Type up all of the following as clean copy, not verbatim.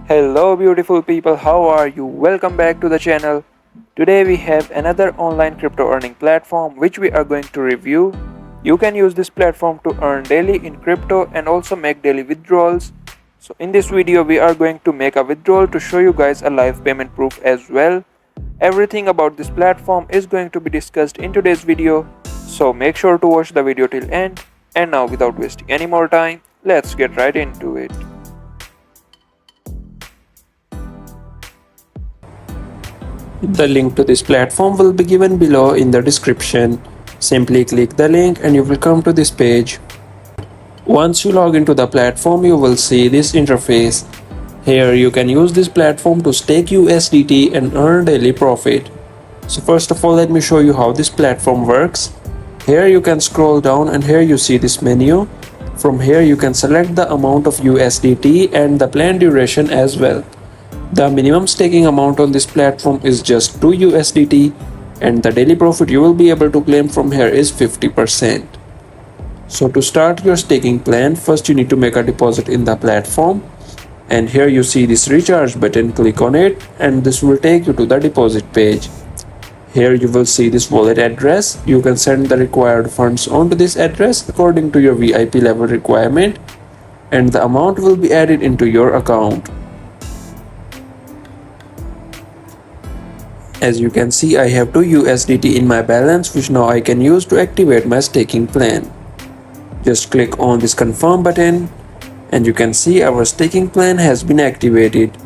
Hello beautiful people, how are you? Welcome back to the channel. Today we have another online crypto earning platform which we are going to review. You can use this platform to earn daily in crypto and also make daily withdrawals. So in this video we are going to make a withdrawal to show you guys a live payment proof as well. Everything about this platform is going to be discussed in today's video. So make sure to watch the video till end. And now without wasting any more time, let's get right into it. The link to this platform will be given below in the description. Simply click the link and you will come to this page. Once you log into the platform, you will see this interface. Here you can use this platform to stake USDT and earn daily profit. So first of all, let me show you how this platform works. Here you can scroll down and here you see this menu. From here you can select the amount of USDT and the planned duration as well. The minimum staking amount on this platform is just 2 USDT and the daily profit you will be able to claim from here is 50%. So to start your staking plan, first you need to make a deposit in the platform, and here you see this recharge button. Click on it and this will take you to the deposit page. Here you will see this wallet address. You can send the required funds onto this address according to your VIP level requirement, and the amount will be added into your account. As you can see, I have 2 USDT in my balance which now I can use to activate my staking plan. Just click on this confirm button and you can see our staking plan has been activated.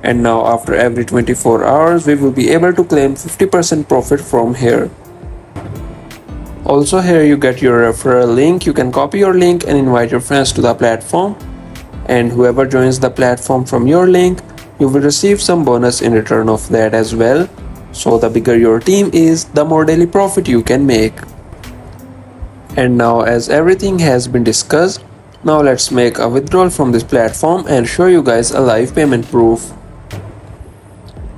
And now after every 24 hours we will be able to claim 50% profit from here. Also here you get your referral link. You can copy your link and invite your friends to the platform, and whoever joins the platform from your link, you will receive some bonus in return of that as well. So the bigger your team is, the more daily profit you can make. And now as everything has been discussed, now let's make a withdrawal from this platform and show you guys a live payment proof.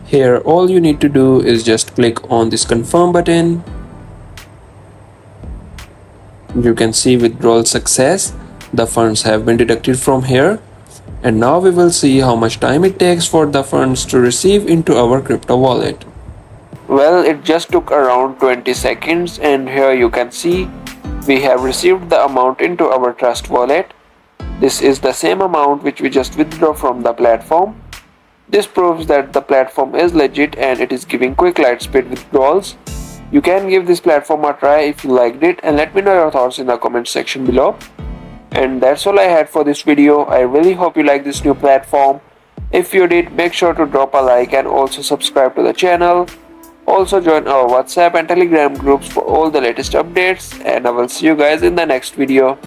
Here all you need to do is just click on this confirm button. You can see withdrawal success. The funds have been deducted from here. And now we will see how much time it takes for the funds to receive into our crypto wallet. Well, it just took around 20 seconds, and here you can see we have received the amount into our trust wallet. This is the same amount which we just withdraw from the platform. This proves that the platform is legit and it is giving quick light speed withdrawals. You can give this platform a try if you liked it, and let me know your thoughts in the comment section below. And that's all I had for this video. I really hope you like this new platform. If you did, make sure to drop a like and also subscribe to the channel. Also join our WhatsApp and Telegram groups for all the latest updates, and I will see you guys in the next video.